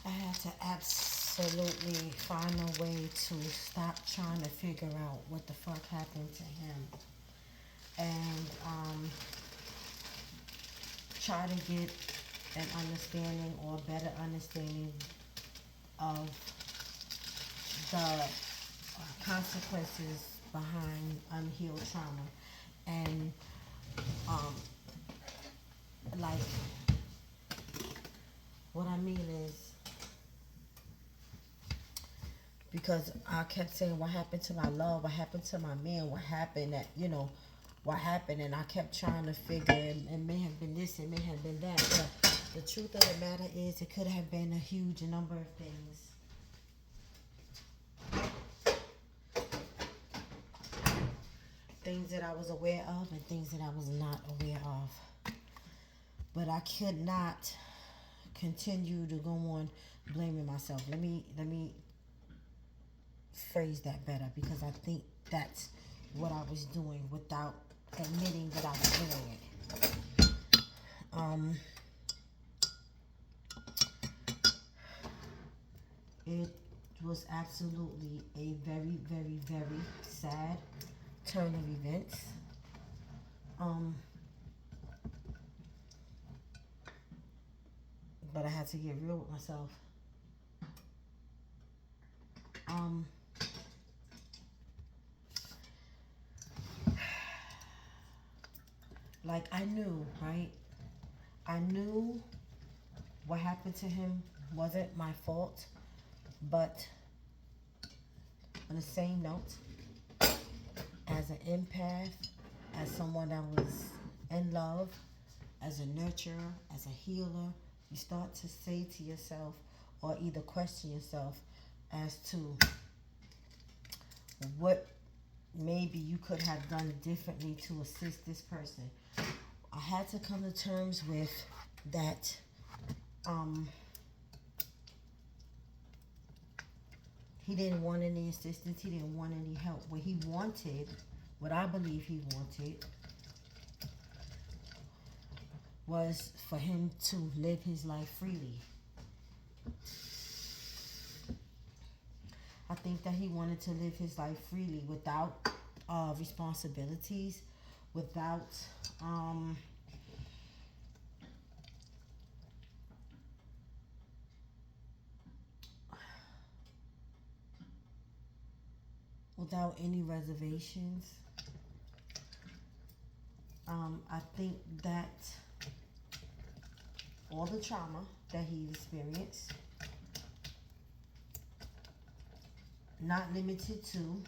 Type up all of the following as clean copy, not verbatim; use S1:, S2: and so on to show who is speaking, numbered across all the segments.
S1: I had to absolutely find a way to stop trying to figure out what the fuck happened to him, and try to get an understanding or better understanding of the consequences behind unhealed trauma. And um, like, what I mean is, because I kept saying, what happened to my love? What happened to my man? What happened that, what happened? And I kept trying to figure, it may have been this, it may have been that. But the truth of the matter is, it could have been a huge number of things. Things that I was aware of and things that I was not aware of. But I could not continue to go on blaming myself. Let me phrase that better, because I think that's what I was doing without admitting that I was doing it. It was absolutely a very, very, very sad turn of events. Um, but I had to get real with myself. Um, like, I knew, right? I knew what happened to him wasn't my fault, but on the same note, as an empath, as someone that was in love, as a nurturer, as a healer, you start to say to yourself, or either question yourself as to what maybe you could have done differently to assist this person. I had to come to terms with that. Um, he didn't want any assistance. He didn't want any help. What he wanted, what I believe he wanted, was for him to live his life freely. I think that he wanted to live his life freely without responsibilities, without without any reservations. I think that all the trauma that he experienced, not limited to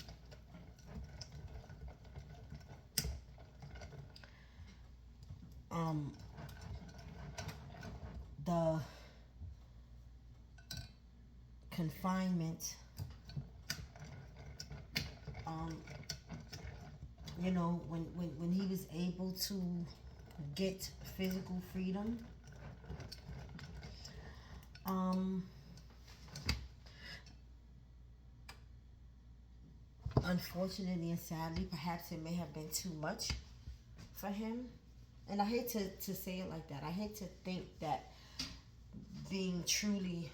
S1: um, the confinement, um, when he was able to get physical freedom, um, unfortunately and sadly, perhaps it may have been too much for him. And I hate to say it like that. I hate to think that being truly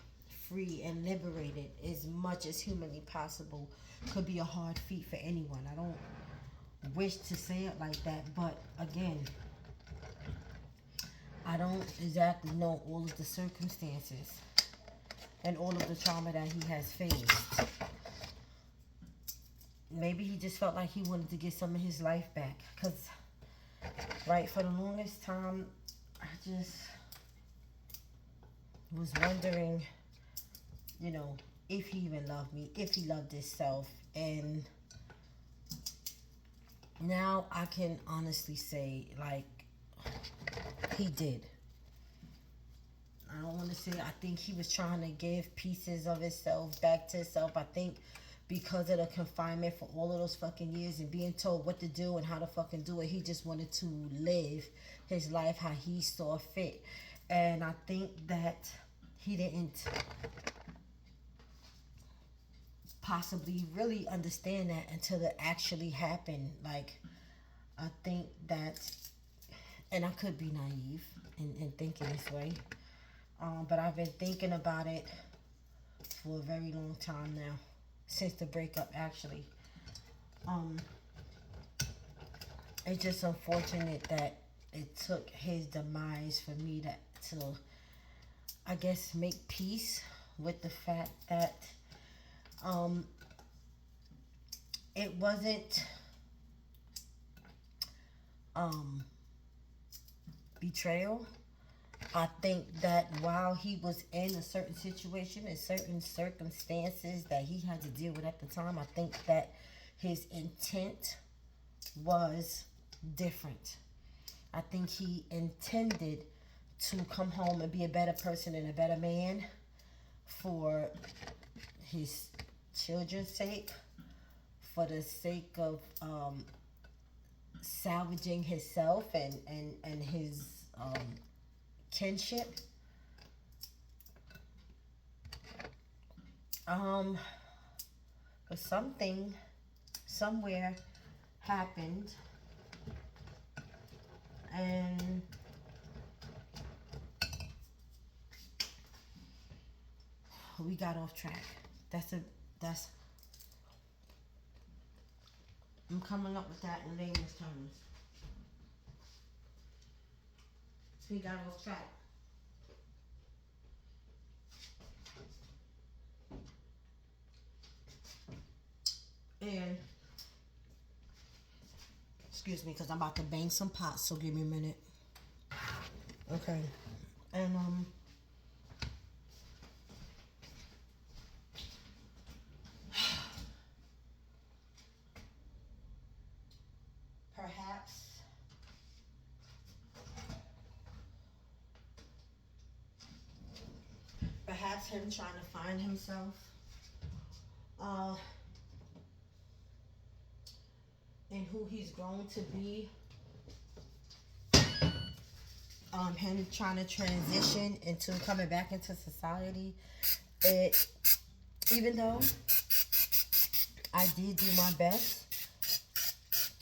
S1: free and liberated as much as humanly possible could be a hard feat for anyone. I don't wish to say it like that, but again, I don't exactly know all of the circumstances and all of the trauma that he has faced. Maybe he just felt like he wanted to get some of his life back. Because, right, for the longest time, I just was wondering, if he even loved me, if he loved himself. And now I can honestly say, like, he did. I don't want to say I think he was trying to give pieces of himself back to himself. I think because of the confinement for all of those fucking years and being told what to do and how to fucking do it, he just wanted to live his life how he saw fit. And I think that he didn't possibly really understand that until it actually happened. Like, I think that, and I could be naive in thinking this way, But I've been thinking about it for a very long time now, since the breakup actually. Um, it's just unfortunate that it took his demise for me to I guess, make peace with the fact that um, it wasn't um, betrayal. I think that while he was in a certain situation and certain circumstances that he had to deal with at the time, I think that his intent was different. I think he intended to come home and be a better person and a better man for his children's sake, for the sake of salvaging himself and his kinship. But something somewhere happened, and we got off track. That's I'm coming up with that in layman's terms. We got off track. And excuse me, because I'm about to bang some pots, so give me a minute. Okay. And perhaps him trying to find himself uh and who he's grown to be, him trying to transition into coming back into society. It, even though I did do my best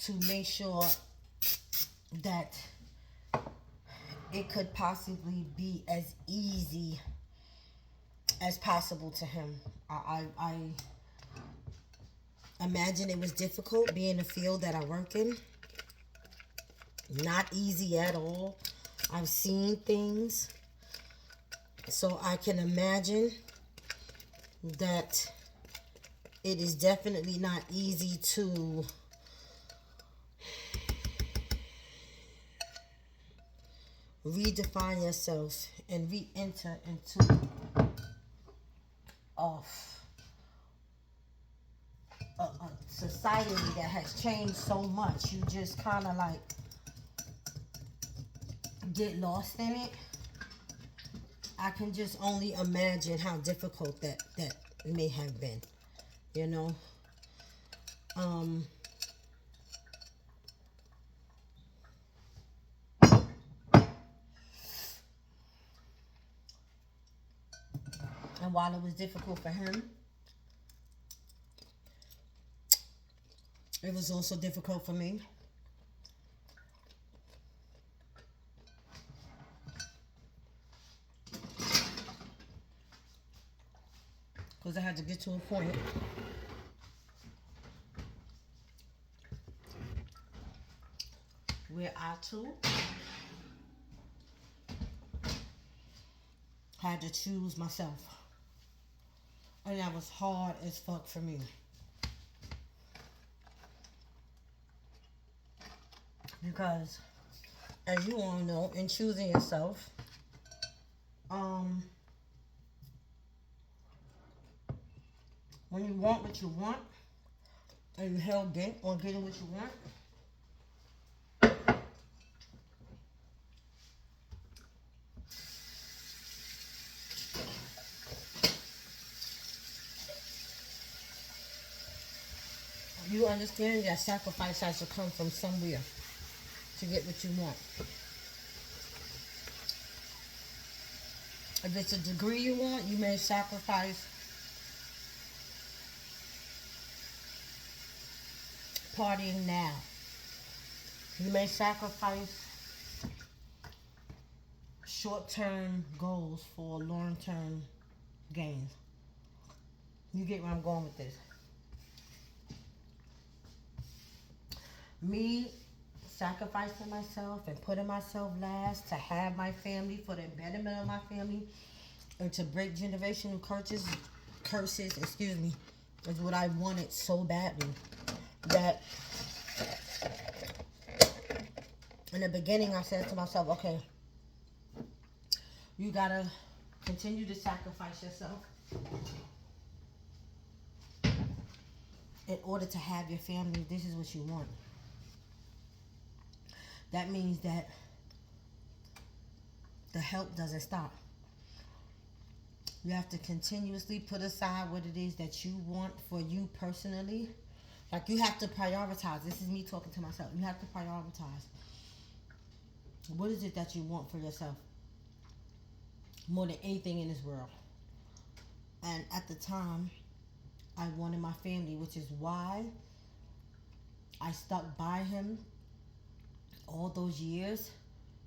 S1: to make sure that it could possibly be as easy as possible to him. I imagine it was difficult being the field that I work in. Not easy at all. I've seen things, so I can imagine that it is definitely not easy to redefine yourself and re-enter into a society that has changed so much. You just kind of like get lost in it. I can just only imagine how difficult that may have been, you know. And while it was difficult for him, it was also difficult for me. Because I had to get to a point where I too had to choose myself. And that was hard as fuck for me. Because, as you all know, in choosing yourself, when you want what you want, and you're hell bent on getting what you want, you understand that sacrifice has to come from somewhere to get what you want. If it's a degree you want, you may sacrifice partying now. You may sacrifice short-term goals for long-term gains. You get where I'm going with this. Me sacrificing myself and putting myself last to have my family for the betterment of my family and to break generational curses, excuse me, is what I wanted so badly that in the beginning I said to myself, okay, you gotta continue to sacrifice yourself in order to have your family. This is what you want. That means that the help doesn't stop. You have to continuously put aside what it is that you want for you personally. Like, you have to prioritize. This is me talking to myself. You have to prioritize. What is it that you want for yourself? More than anything in this world. And at the time, I wanted my family, which is why I stuck by him all those years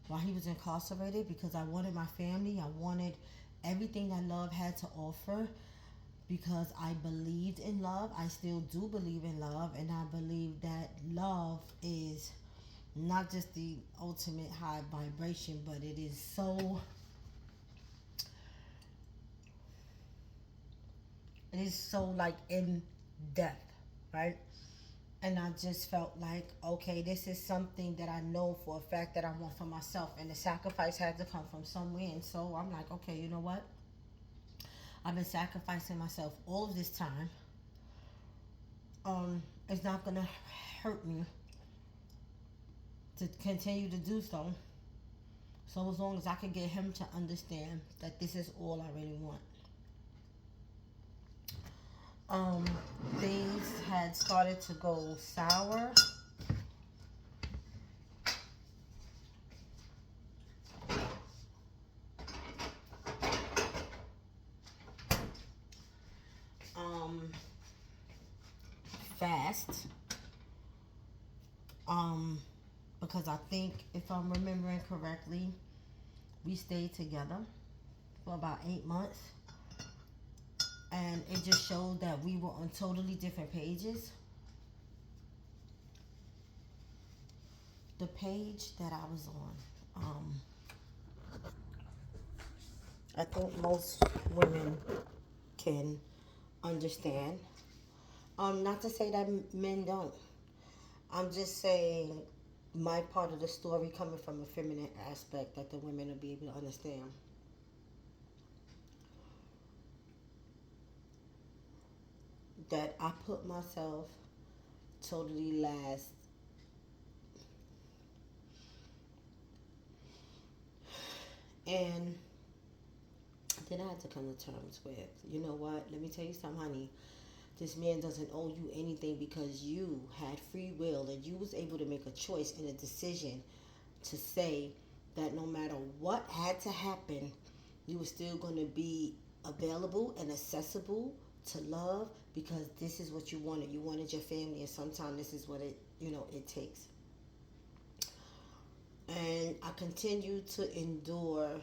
S1: while he was incarcerated, because I wanted my family. I wanted everything that love had to offer, because I believed in love. I still do believe in love, and I believe that love is not just the ultimate high vibration, but it is so like in depth, right? And I just felt like, okay, this is something that I know for a fact that I want for myself. And the sacrifice had to come from somewhere. And so I'm like, okay, you know what? I've been sacrificing myself all of this time. It's not going to hurt me to continue to do so. So as long as I can get him to understand that this is all I really want. Things had started to go sour. Fast. Because I think, if I'm remembering correctly, we stayed together for about 8 months. And it just showed that we were on totally different pages. The page that I was on, I think most women can understand. Not to say that men don't. I'm just saying my part of the story coming from a feminine aspect that the women will be able to understand. That I put myself totally last. And then I had to come to terms with, you know what, let me tell you something, honey. This man doesn't owe you anything, because you had free will and you was able to make a choice and a decision to say that no matter what had to happen, you were still going to be available and accessible to love, because this is what you wanted. You wanted your family, and sometimes this is what it takes. And I continued to endure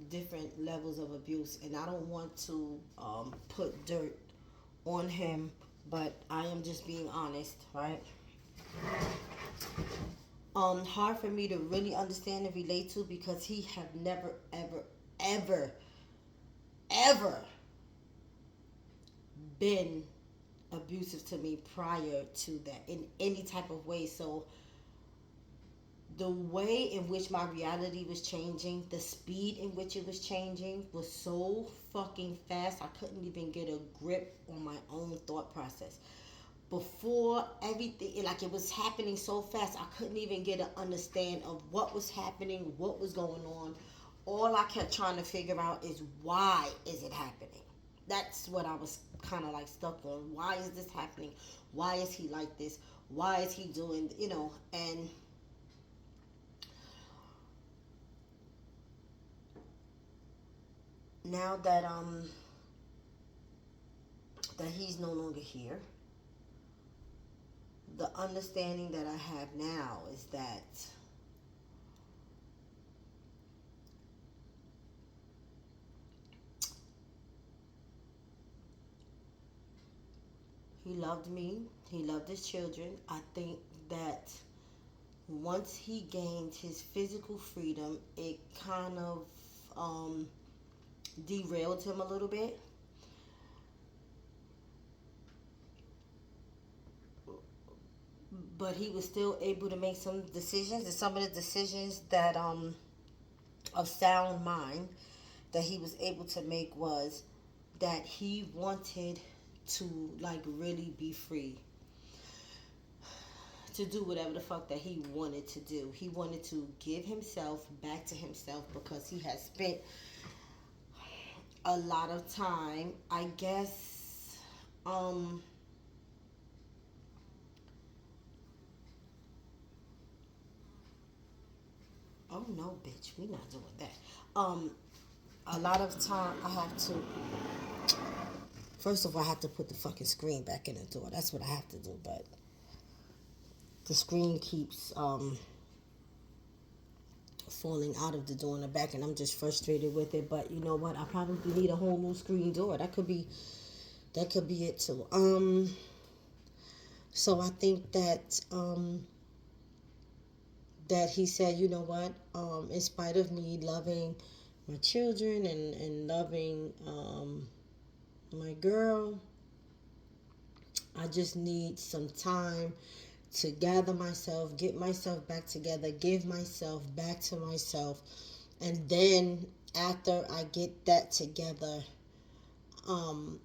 S1: different levels of abuse, and I don't want to put dirt on him, but I am just being honest, right? Hard for me to really understand and relate to, because he have never, ever, ever, ever been abusive to me prior to that in any type of way. So the way in which my reality was changing, the speed in which it was changing was so fucking fast, I couldn't even get a grip on my own thought process. Before everything, like, it was happening so fast, I couldn't even get an understand of what was happening, what was going on. All I kept trying to figure out is, why is it happening? That's what I was kind of like stuck on. Why is this happening? Why is he like this? Why is he doing, and now that he's no longer here, the understanding that I have now is that he loved me, he loved his children. I think that once he gained his physical freedom, it kind of um, derailed him a little bit. But he was still able to make some decisions, and some of the decisions that of sound mind that he was able to make was that he wanted to like really be free to do whatever the fuck that he wanted to do. He wanted to give himself back to himself because he had spent a lot of time, I guess, oh no, bitch, we not doing that. A lot of time I have to. First of all, I have to put the fucking screen back in the door. That's what I have to do. But the screen keeps falling out of the door in the back, and I'm just frustrated with it. But you know what? I probably need a whole new screen door. That could be it too. So I think that that he said, you know what? In spite of me loving my children and loving my girl, I just need some time to gather myself, get myself back together, give myself back to myself. And then after I get that together, um,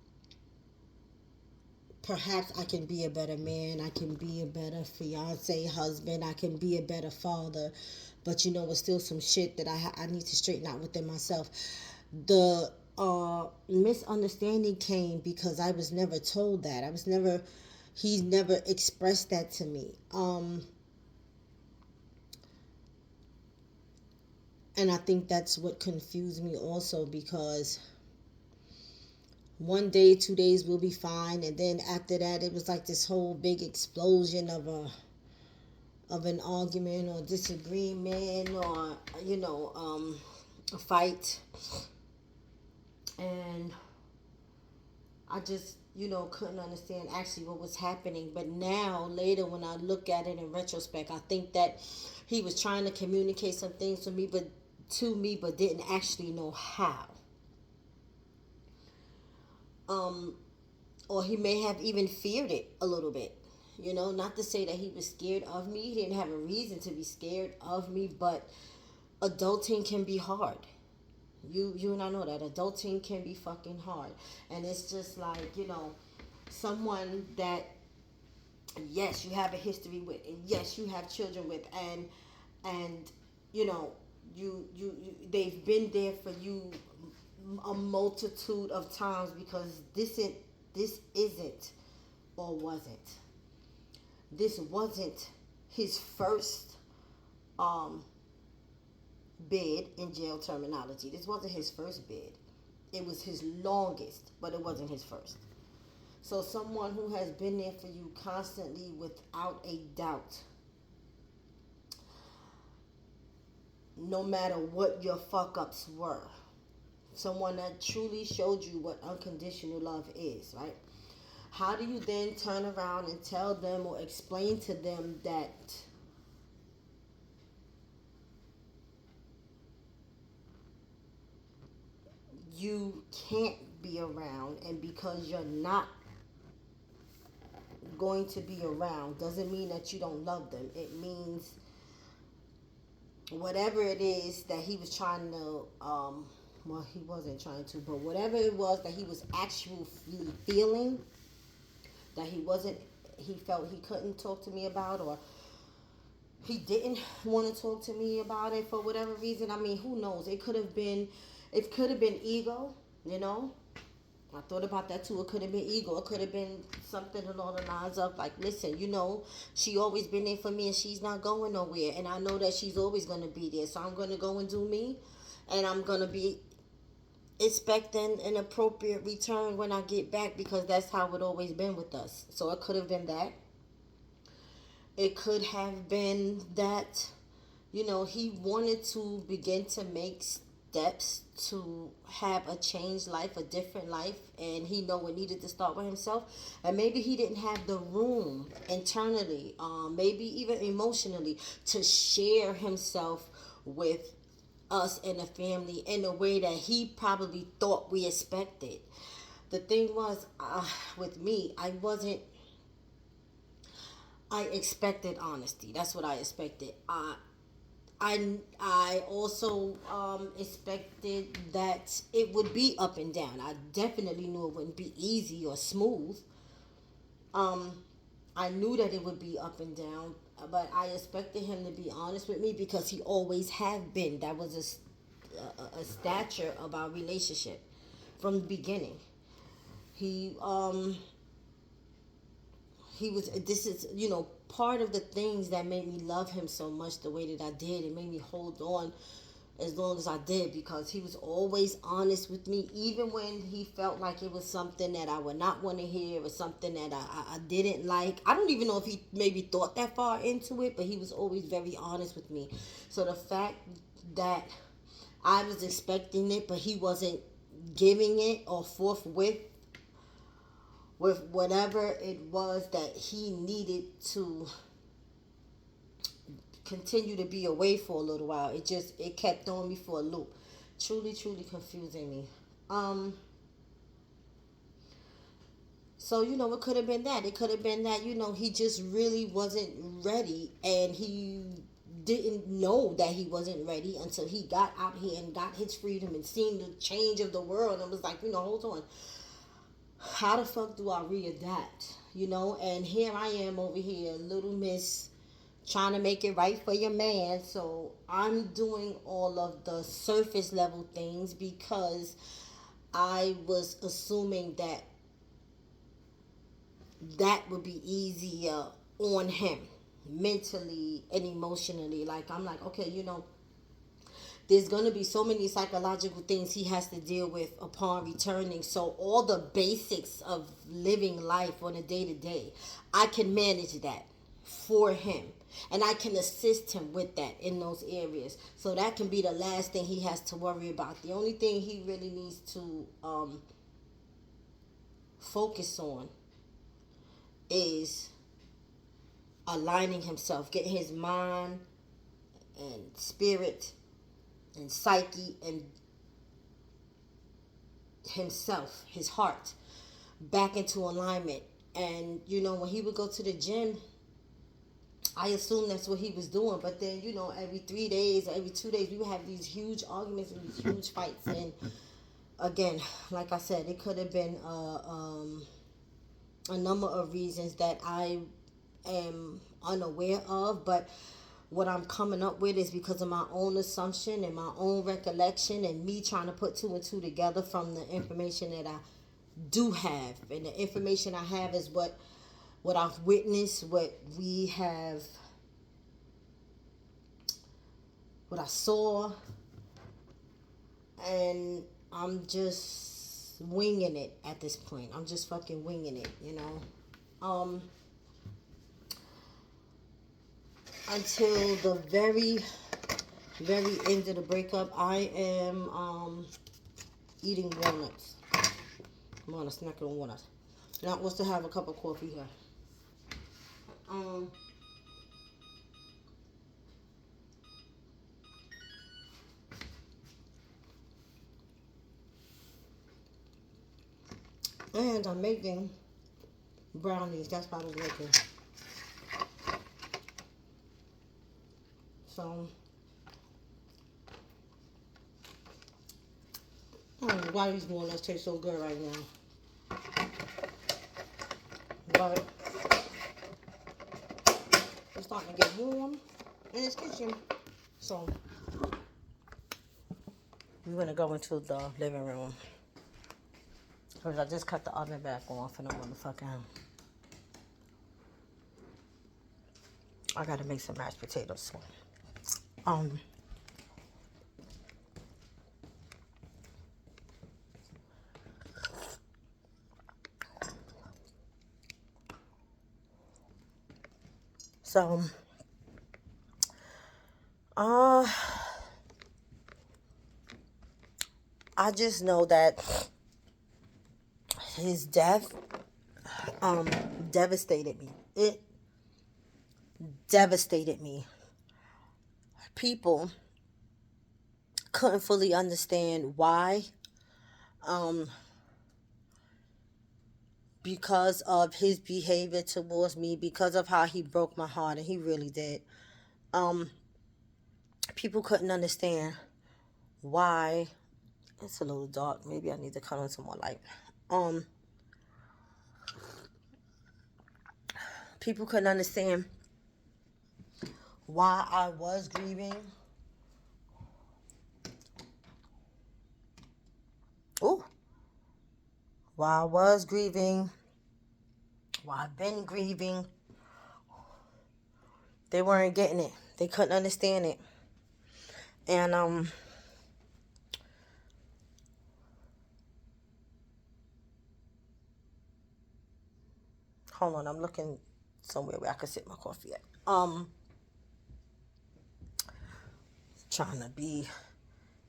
S1: perhaps I can be a better man. I can be a better fiance, husband. I can be a better father. But you know, it's still some shit that I need to straighten out within myself. The misunderstanding came because I was never told that. He never expressed that to me. And I think that's what confused me also, because one day, 2 days we'll be fine, and then after that it was like this whole big explosion of an argument or disagreement, or a fight. And I just couldn't understand actually what was happening. But now later, when I look at it in retrospect, I think that he was trying to communicate some things to me but didn't actually know how. um or he may have even feared it a little bit. Not to say that he was scared of me. He didn't have a reason to be scared of me, but adulting can be hard. You and I know that adulting can be fucking hard. And it's just like, someone that, yes, you have a history with, and yes, you have children with, and you know you they've been there for you a multitude of times, because this isn't or wasn't this wasn't his first um bid in jail terminology. This wasn't his first bid. It was his longest, but it wasn't his first. So someone who has been there for you constantly without a doubt, no matter what your fuck ups were, someone that truly showed you what unconditional love is, right? How do you then turn around and tell them or explain to them that you can't be around, and because you're not going to be around doesn't mean that you don't love them? It means whatever it is that he was trying to, well, he wasn't trying to, but whatever it was that he was actually feeling, that he felt he couldn't talk to me about, or he didn't want to talk to me about it for whatever reason. I mean, who knows? It could have been ego, you know. I thought about that too. It could have been ego. It could have been something along the lines of like, listen, she always been there for me and she's not going nowhere. And I know that she's always going to be there. So I'm going to go and do me. And I'm going to be expecting an appropriate return when I get back, because that's how it always been with us. So it could have been that. It could have been that, you know, he wanted to begin to make steps to have a changed life, a different life, and he know it needed to start with himself. And maybe he didn't have the room internally, maybe even emotionally, to share himself with us and the family in a way that he probably thought we expected. The thing was, with me, I expected honesty. That's what I expected. I also expected that it would be up and down. I definitely knew it wouldn't be easy or smooth. Um, I knew that it would be up and down, but I expected him to be honest with me because he always have been. That was a stature of our relationship from the beginning. He he was, this is, you know, part of the things that made me love him so much the way that I did. It made me hold on as long as I did because he was always honest with me, even when he felt like it was something that I would not want to hear or something that I didn't like. I don't even know if he maybe thought that far into it, but he was always very honest with me. So the fact that I was expecting it, but he wasn't giving it or forthwith with whatever it was that he needed to continue to be away for a little while. It kept throwing me for a loop. Truly, truly confusing me. So, you know, it could have been that. It could have been that, you know, he just really wasn't ready and he didn't know that he wasn't ready until he got out here and got his freedom and seen the change of the world and was like, you know, hold on. How the fuck do I readapt? You know, and here I am over here, little miss, trying to make it right for your man. So I'm doing all of the surface level things because I was assuming that that would be easier on him mentally and emotionally. Like, I'm like, okay, you know, there's going to be so many psychological things he has to deal with upon returning. So all the basics of living life on a day to day, I can manage that for him. And I can assist him with that in those areas. So that can be the last thing he has to worry about. The only thing he really needs to focus on is aligning himself, getting his mind and spirit and psyche and himself, his heart, back into alignment. And, you know, when he would go to the gym, I assumed that's what he was doing. But then, you know, every 3 days, every 2 days, we would have these huge arguments and these huge fights. And again, like I said, it could have been a number of reasons that I am unaware of. But what I'm coming up with is because of my own assumption and my own recollection and me trying to put two and two together from the information that I do have. And the information I have is what I've witnessed, what we have, what I saw, and I'm just winging it at this point. I'm just fucking winging it, you know. Until the very, very end of the breakup, I am eating walnuts. I'm on a snack on walnuts. Not wants to have a cup of coffee here. And I'm making brownies. That's why I was making. So, I don't know why these walnuts taste so good right now. But it's starting to get warm in this kitchen. So, we're going to go into the living room. Because I just cut the oven back on for the motherfucking... I got to make some mashed potatoes. So, uh, I just know that his death, devastated me. It devastated me. People couldn't fully understand why, um, because of his behavior towards me, because of how he broke my heart, and he really did. Um, People couldn't understand why. It's a little dark. Maybe I need to cut on some more light. Um, People couldn't understand why I was grieving. Oh, why I was grieving. Why I've been grieving. They weren't getting it. They couldn't understand it. And hold on, I'm looking somewhere where I can sit my coffee at. Trying to be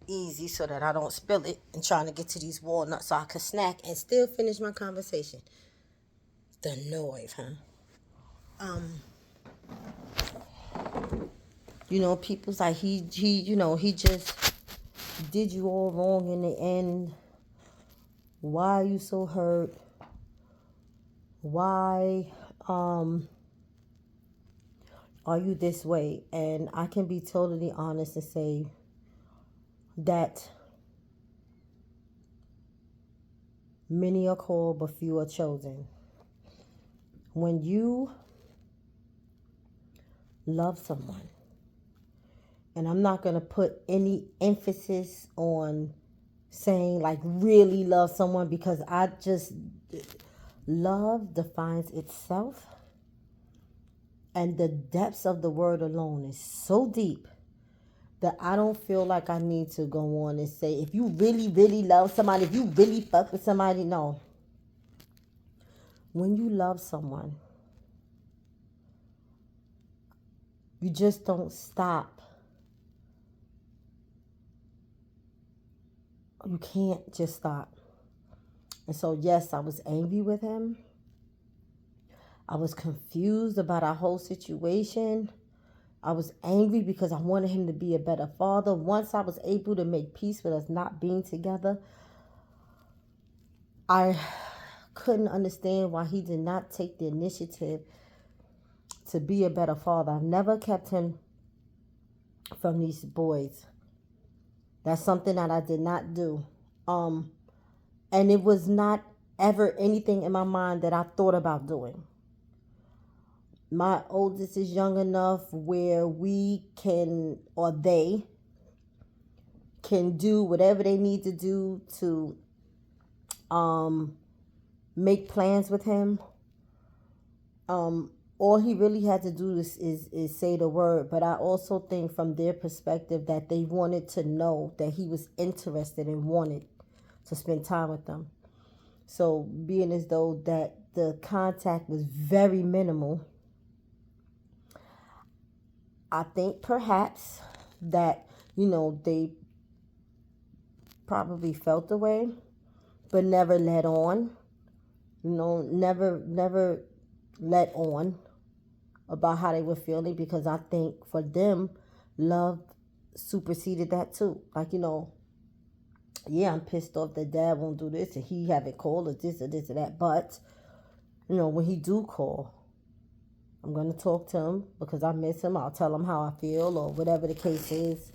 S1: easy so that I don't spill it, and trying to get to these walnuts so I can snack and still finish my conversation. The noise, huh? People's like he just did you all wrong in the end. Why are you so hurt? Why are you this way? And I can be totally honest and say that many are called but few are chosen. When you love someone, and I'm not going to put any emphasis on saying like really love someone, because I just, love defines itself, and the depths of the word alone is so deep that I don't feel like I need to go on and say, if you really, really love somebody, if you really fuck with somebody. No. When you love someone, you just don't stop. You can't just stop. And so, yes, I was angry with him. I was confused about our whole situation. I was angry because I wanted him to be a better father. Once I was able to make peace with us not being together, I couldn't understand why he did not take the initiative to be a better father. I've never kept him from these boys. That's something that I did not do. And it was not ever anything in my mind that I thought about doing. My oldest is young enough where we can, or they can do whatever they need to do to make plans with him. All he really had to do is say the word. But I also think from their perspective that they wanted to know that he was interested and wanted to spend time with them. So being as though that the contact was very minimal, I think perhaps that, they probably felt the way, but never let on. Never let on about how they were feeling, because I think for them, love superseded that too. Like, yeah, I'm pissed off that dad won't do this and he haven't called or this or this or that. But, when he do call, I'm going to talk to him because I miss him. I'll tell him how I feel or whatever the case is.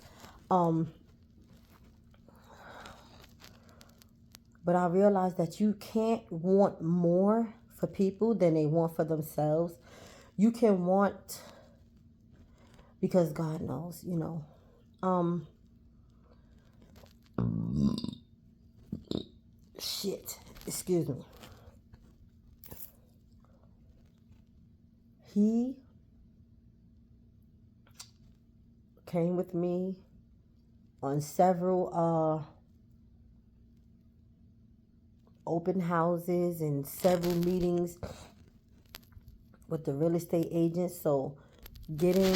S1: But I realized that you can't want more for people than they want for themselves. You can want, because God knows, shit, excuse me. He came with me on several open houses and several meetings with the real estate agents. So getting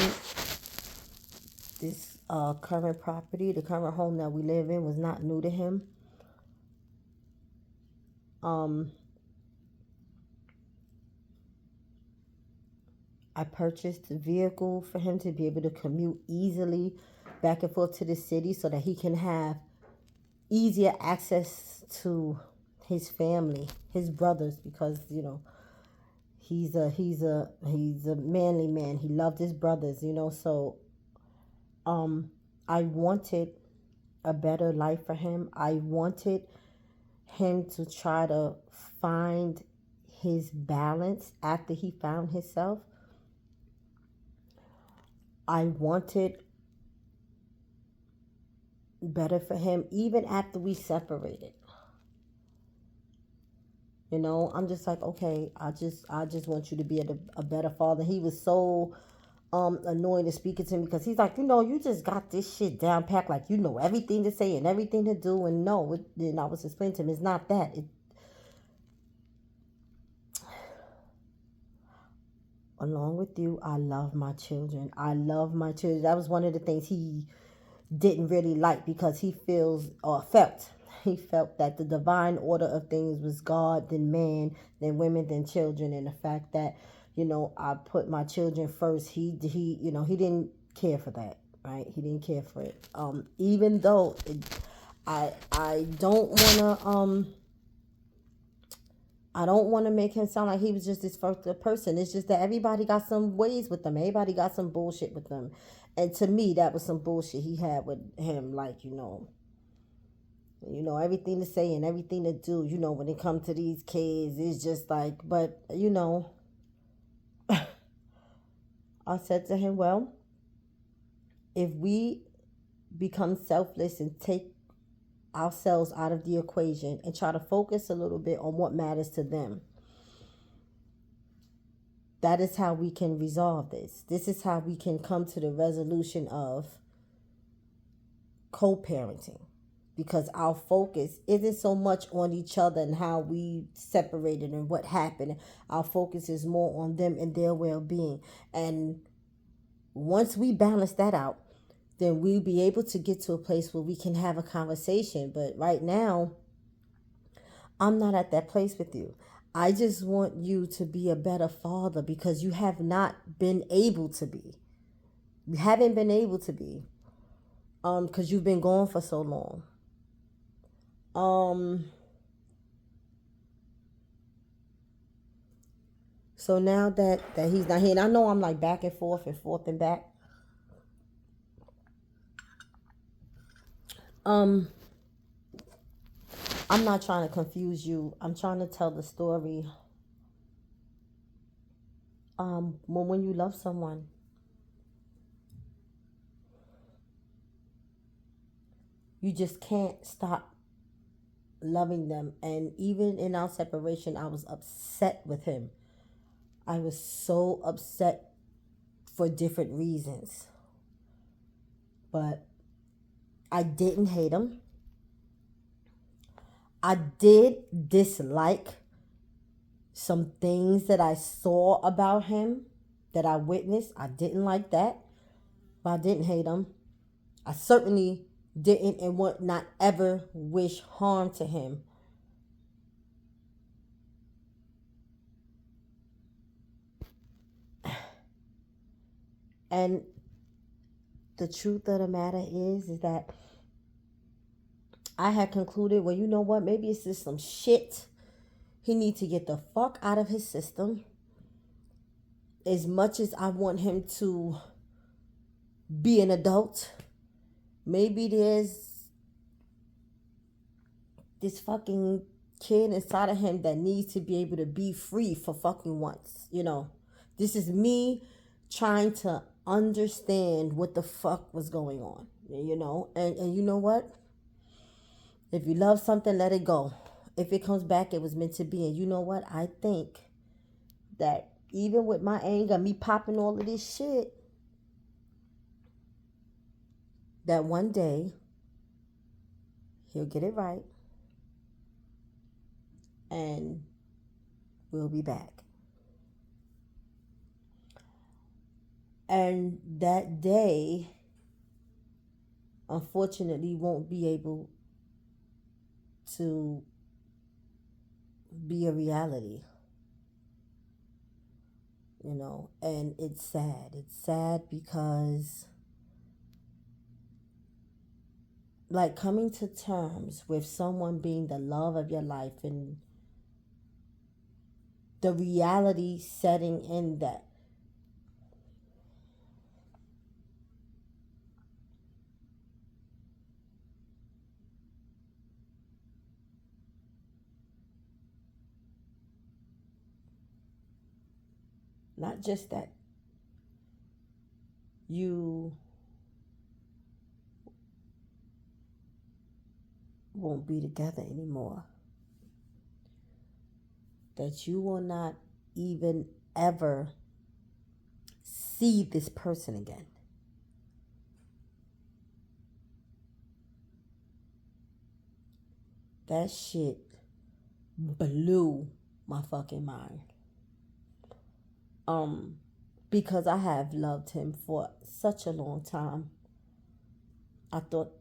S1: this current property, the current home that we live in, was not new to him. I purchased a vehicle for him to be able to commute easily back and forth to the city so that he can have easier access to his family, his brothers, because he's a manly man. He loved his brothers, so I wanted a better life for him. I wanted him to try to find his balance after he found himself. I wanted better for him even after we separated. I'm just like, okay, I just want you to be a better father. He was so annoying to speaking to me because he's like, you just got this shit down packed, like you know everything to say and everything to do, and no, and I was explaining to him, it's not that. Along with you, I love my children. I love my children. That was one of the things he didn't really like because he felt that the divine order of things was God, then man, then women, then children, and the fact that I put my children first. He didn't care for that, right? He didn't care for it. Even though I don't want to make him sound like he was just this first person. It's just that everybody got some ways with them. Everybody got some bullshit with them. And to me, that was some bullshit he had with him. Like, everything to say and everything to do, when it comes to these kids, it's just like, but, I said to him, well, if we become selfless and take ourselves out of the equation and try to focus a little bit on what matters to them, that is how we can resolve this. This is how we can come to the resolution of co-parenting, because our focus isn't so much on each other and how we separated and what happened. Our focus is more on them and their well-being. And once we balance that out, then we'll be able to get to a place where we can have a conversation. But right now, I'm not at that place with you. I just want you to be a better father because you have not been able to be. You haven't been able to be. Because you've been gone for so long. So now that he's not here, and I know I'm like back and forth and back. I'm not trying to confuse you. I'm trying to tell the story. When you love someone, you just can't stop loving them. And even in our separation, I was upset with him. I was so upset for different reasons. But I didn't hate him. I did dislike some things that I saw about him, that I witnessed. I didn't like that, but I didn't hate him. I certainly didn't and would not ever wish harm to him. And the truth of the matter is that I had concluded, well, you know what? Maybe it's just some shit he needs to get the fuck out of his system. As much as I want him to be an adult, maybe there's this fucking kid inside of him that needs to be able to be free for fucking once. This is me trying to understand what the fuck was going on. And you know what? If you love something, let it go. If it comes back, it was meant to be. And you know what? I think that even with my anger, me popping all of this shit, that one day he'll get it right and we'll be back. And that day, unfortunately, won't be able to be a reality, and it's sad. It's sad because, like, coming to terms with someone being the love of your life and the reality setting in that, not just that you won't be together anymore, that you will not even ever see this person again. That shit blew my fucking mind. Because I have loved him for such a long time. I thought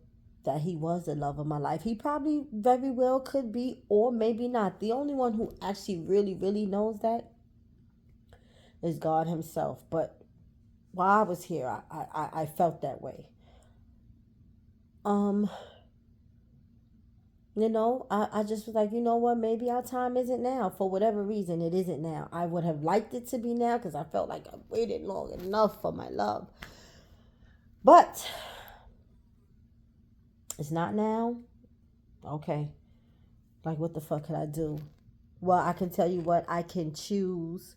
S1: that he was the love of my life. He probably very well could be, or maybe not. The only one who actually really, really knows that is God Himself. But while I was here, I felt that way. Um, I just was like, you know what, maybe our time isn't now. For whatever reason, it isn't now. I would have liked it to be now because I felt like I waited long enough for my love. But it's not now. Okay. Like, what the fuck could I do? Well, I can tell you what, I can choose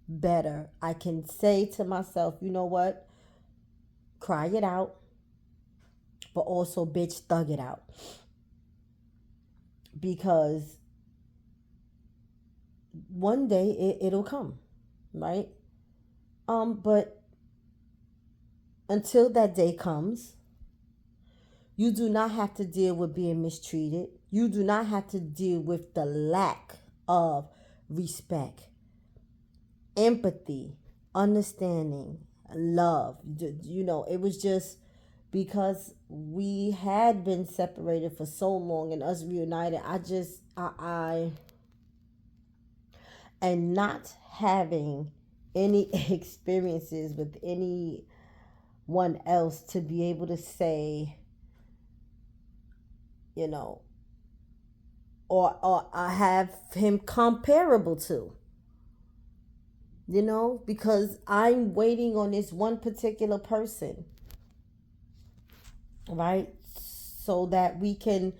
S1: better. I can say to myself, you know what? Cry it out, but also, bitch, thug it out. Because one day it'll come, right? But until that day comes, you do not have to deal with being mistreated. You do not have to deal with the lack of respect, empathy, understanding, love. It was just because we had been separated for so long and us reunited. I and not having any experiences with anyone else to be able to say, you know, or I have him comparable to, because I'm waiting on this one particular person, right? So that we can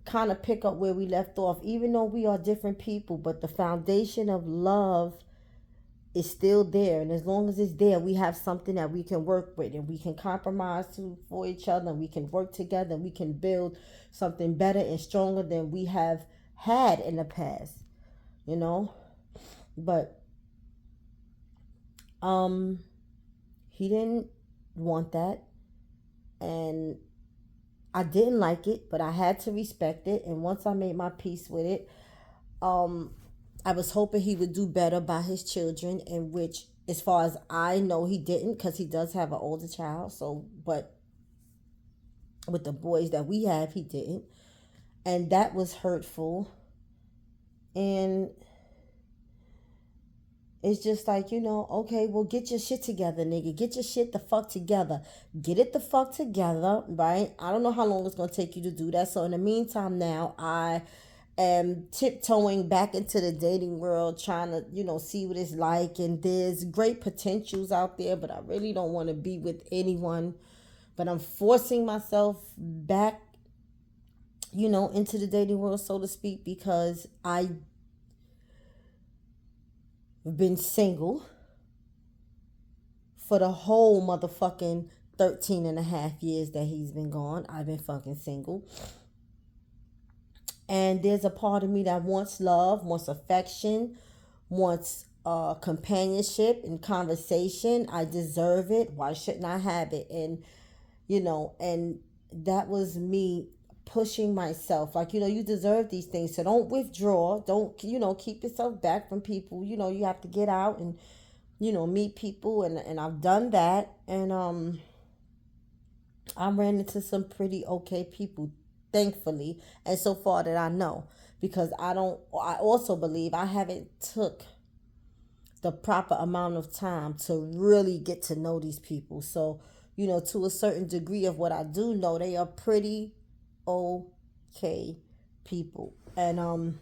S1: kind of pick up where we left off, even though we are different people, but the foundation of love is still there. And as long as it's there, we have something that we can work with, and we can compromise for each other, and we can work together, and we can build something better and stronger than we have had in the past, but he didn't want that, and I didn't like it, but I had to respect it. And once I made my peace with it, I was hoping he would do better by his children, in which, as far as I know, he didn't, because he does have an older child. So, but with the boys that we have, he didn't. And that was hurtful. And it's just like, okay, well, get your shit together, nigga. Get your shit the fuck together. Get it the fuck together, right? I don't know how long it's going to take you to do that. So in the meantime, now I am tiptoeing back into the dating world, trying to, see what it's like. And there's great potentials out there, but I really don't want to be with anyone. But I'm forcing myself back, into the dating world, so to speak, because I've been single for the whole motherfucking 13 and a half years that he's been gone. I've been fucking single. And there's a part of me that wants love, wants affection, wants companionship and conversation. I deserve it. Why shouldn't I have it? And, and that was me pushing myself. Like, you deserve these things. So don't withdraw. Don't, keep yourself back from people. You have to get out and meet people, and I've done that, and I ran into some pretty okay people, thankfully, and so far that I know, because I also believe I haven't took the proper amount of time to really get to know these people. So, to a certain degree of what I do know, they are pretty okay people. And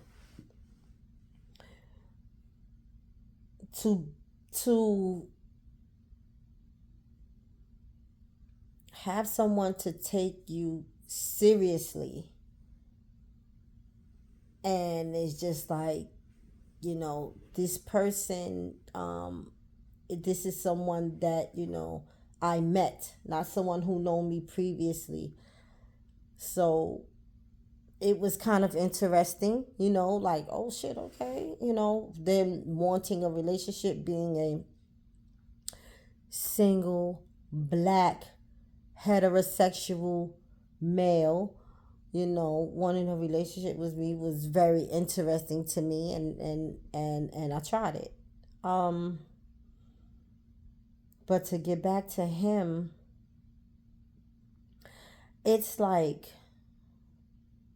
S1: to to have someone to take you seriously, and it's just like, this person, this is someone that, I met, not someone who known me previously. So it was kind of interesting, like, oh shit, okay, them wanting a relationship, being a single black heterosexual male, wanting a relationship with me was very interesting to me, and I tried it. Um, but to get back to him, it's like,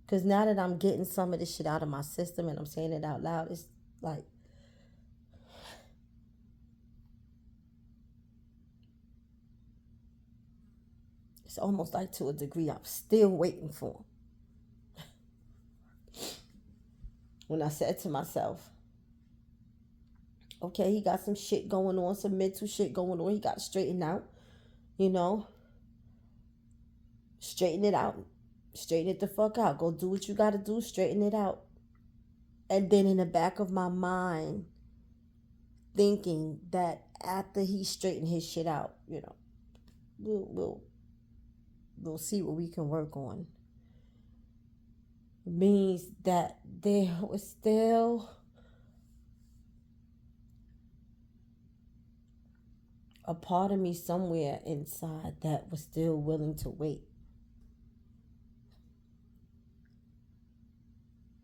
S1: because now that I'm getting some of this shit out of my system and I'm saying it out loud, it's like, it's almost like, to a degree, I'm still waiting for him. When I said to myself, okay, he got some shit going on, some mental shit going on, he got to straighten out, you know, straighten it out, straighten it the fuck out, go do what you got to do, straighten it out. And then in the back of my mind, thinking that after he straightened his shit out, we'll, we'll, we'll see what we can work on. Means that there was still a part of me somewhere inside that was still willing to wait.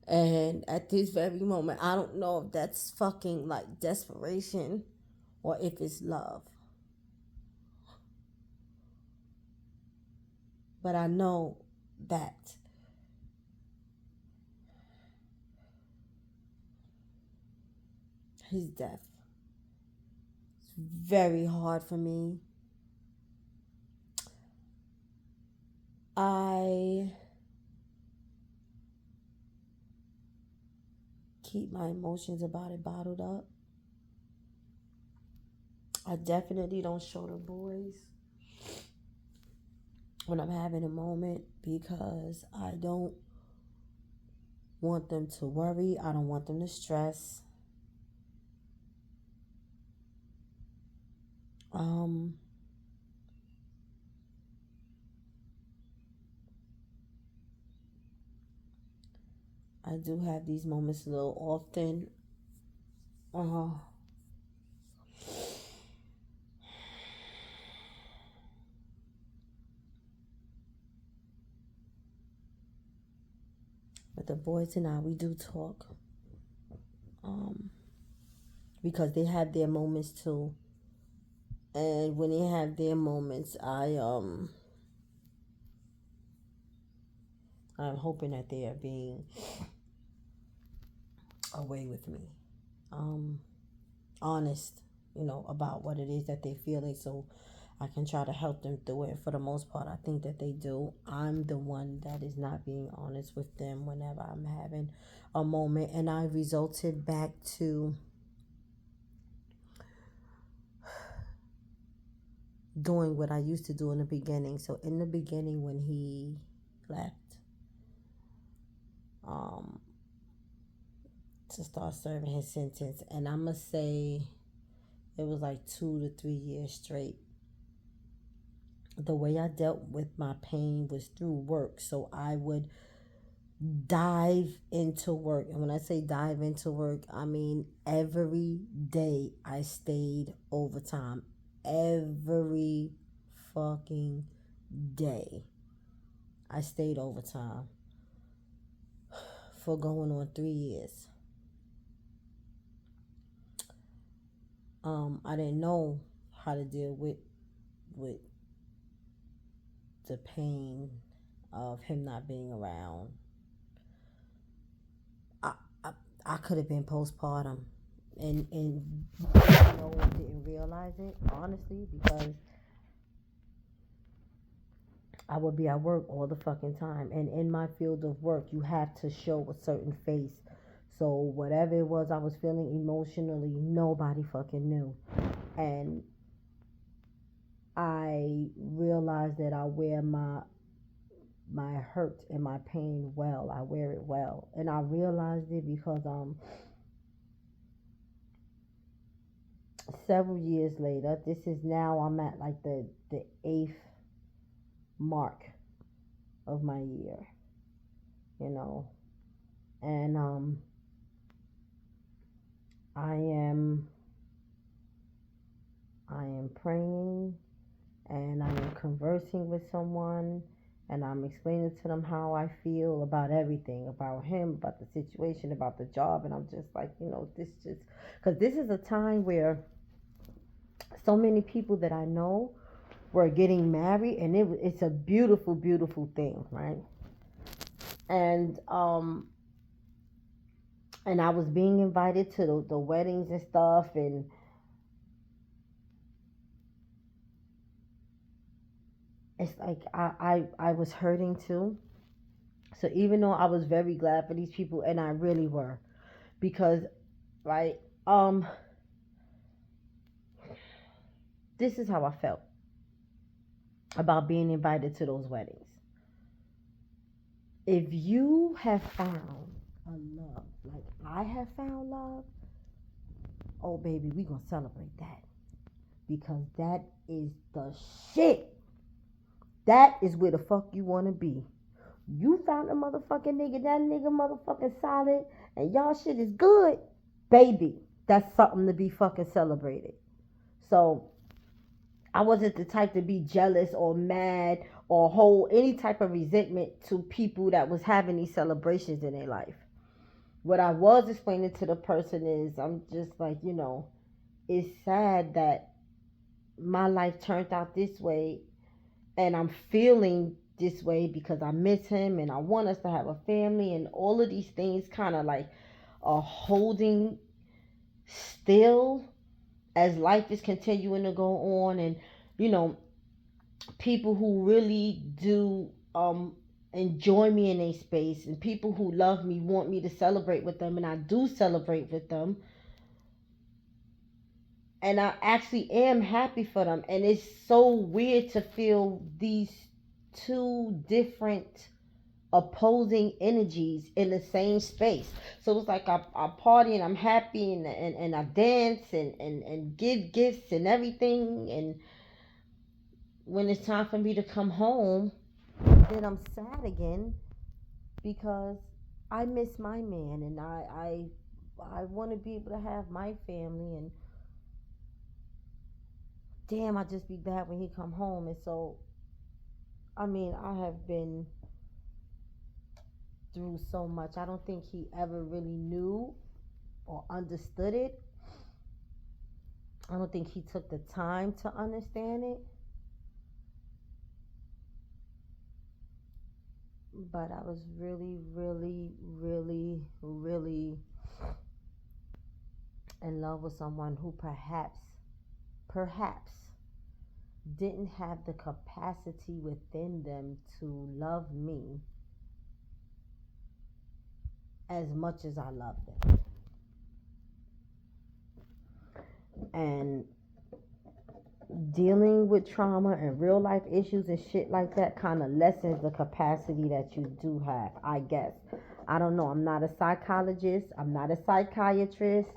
S1: And at this very moment, I don't know if that's fucking like desperation or if it's love. But I know that his death is very hard for me. I keep my emotions about it bottled up. I definitely don't show the boys when I'm having a moment, because I don't want them to worry. I don't want them to stress. I do have these moments a little often. But the boys and I, we do talk. Because they have their moments too. And when they have their moments, I'm hoping that they are being away with me. Honest, about what it is that they're feeling, so I can try to help them through it. For the most part, I think that they do. I'm the one that is not being honest with them whenever I'm having a moment, and I resulted back to doing what I used to do in the beginning. So in the beginning, when he left, to start serving his sentence, and I'm gonna say it was like 2 to 3 years straight. The way I dealt with my pain was through work. So I would dive into work. And when I say dive into work, I mean every day I stayed overtime. Every fucking day I stayed overtime for going on 3 years. I didn't know how to deal with the pain of him not being around. I I, I could have been postpartum, and didn't realize it honestly, because I would be at work all the fucking time, and in my field of work, you have to show a certain face. So whatever it was I was feeling emotionally, nobody fucking knew, and I realized that I wear my hurt and my pain well. I wear it well. And I realized it because several years later, this is now, I'm at like the eighth mark of my year, you know. And I am I am praying, and I am conversing with someone, and I'm explaining to them how I feel about everything, about him, about the situation, about the job. And I'm just like, this just, because this is a time where so many people that I know were getting married, and it's a beautiful, beautiful thing, right? And I was being invited to the weddings and stuff, and it's like I was hurting too. So even though I was very glad for these people, and I really were, because right, this is how I felt about being invited to those weddings. If you have found a love like I have found love, oh baby, we gonna celebrate that, because that is the shit. That is where the fuck you wanna be. You found a motherfucking nigga, that nigga motherfucking solid, and y'all shit is good, baby. That's something to be fucking celebrated. So I wasn't the type to be jealous or mad or hold any type of resentment to people that was having these celebrations in their life. What I was explaining to the person is, I'm just like, it's sad that my life turned out this way, and I'm feeling this way because I miss him and I want us to have a family, and all of these things kind of like are holding still as life is continuing to go on. And you know people who really do enjoy me in a space, and people who love me want me to celebrate with them, and I do celebrate with them, and I actually am happy for them. And it's so weird to feel these two different opposing energies in the same space. So it's like I party and I'm happy, and I dance and give gifts and everything. And when it's time for me to come home, then I'm sad again, because I miss my man, and I want to be able to have my family. And damn, I just be bad when he come home. And so, I mean, I have been through so much. I don't think he ever really knew or understood it. I don't think he took the time to understand it. But I was really, really, really, really in love with someone who perhaps didn't have the capacity within them to love me as much as I love them. And dealing with trauma and real life issues and shit like that kind of lessens the capacity that you do have, I guess. I don't know. I'm not a psychologist. I'm not a psychiatrist.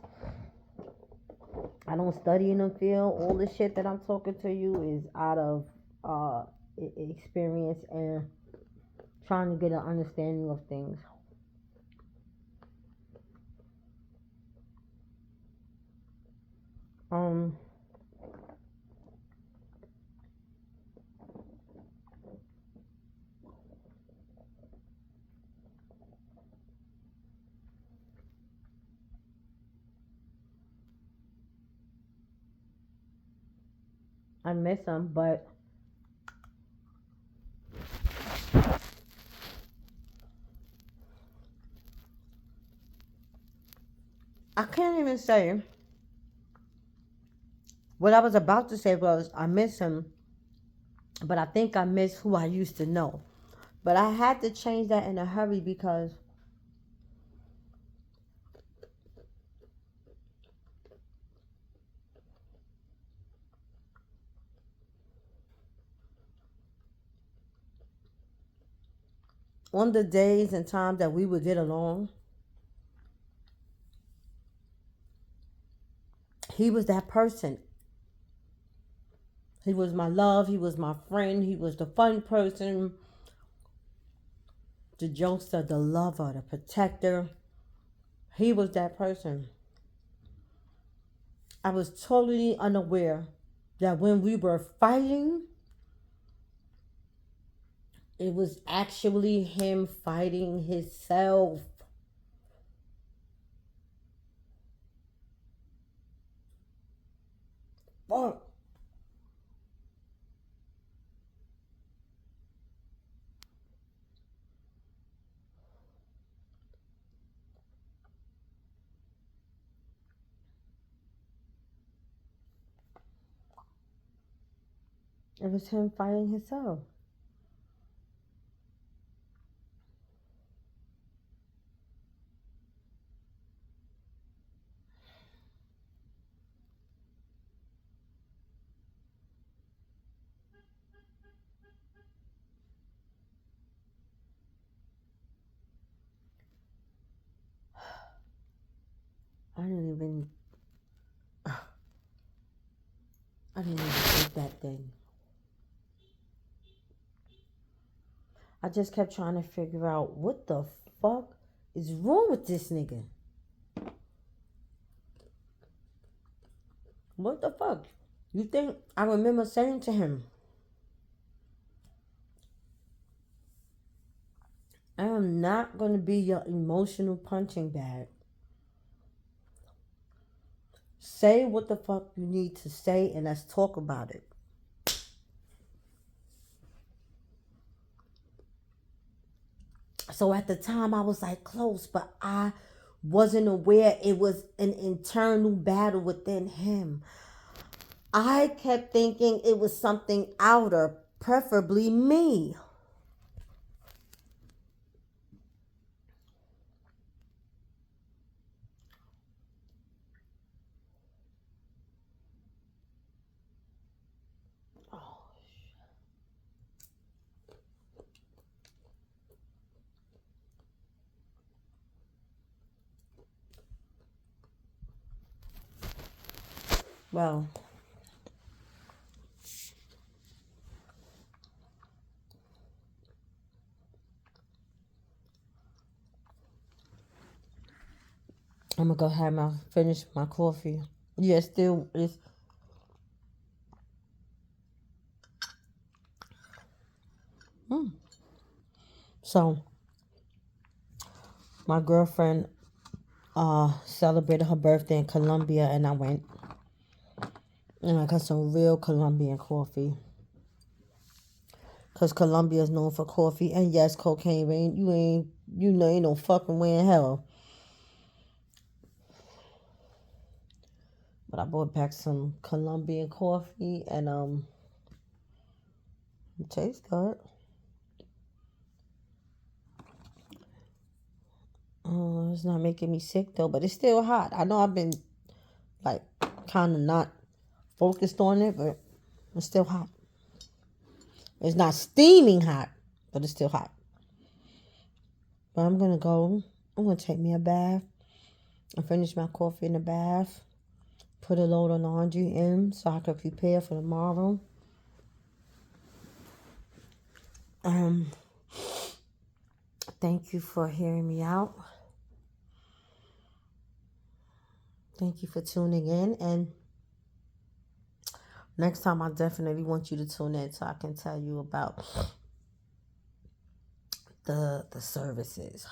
S1: I don't study in the field. All the shit that I'm talking to you is out of experience and trying to get an understanding of things. Um, I miss him, but I can't even say what I was about to say was I miss him, but I think I miss who I used to know. But I had to change that in a hurry because on the days and times that we would get along, he was that person. He was my love. He was my friend. He was the fun person, the jokester, the lover, the protector. He was that person. I was totally unaware that when we were fighting, it was actually him fighting himself. Fuck. It was him fighting himself. I didn't even. I didn't even think that thing. I just kept trying to figure out what the fuck is wrong with this nigga. What the fuck? You think I remember saying to him, I am not going to be your emotional punching bag. Say what the fuck you need to say and let's talk about it. So at the time I was like close, but I wasn't aware it was an internal battle within him. I kept thinking it was something outer, preferably me. Well, I'm gonna go ahead and finish my coffee. Yeah, still it's so my girlfriend celebrated her birthday in Colombia and I went and I got some real Colombian coffee. Cause Colombia is known for coffee and yes, cocaine. Ain't no fucking way in hell. But I bought back some Colombian coffee and it tastes good. It's not making me sick though, but it's still hot. I know I've been like kind of not focused on it, but it's still hot. It's not steaming hot, but it's still hot. But I'm gonna go. I'm gonna take me a bath and finish my coffee in the bath. Put a load of laundry in so I can prepare for tomorrow. Thank you for hearing me out. Thank you for tuning in, and next time I definitely want you to tune in so I can tell you about the services.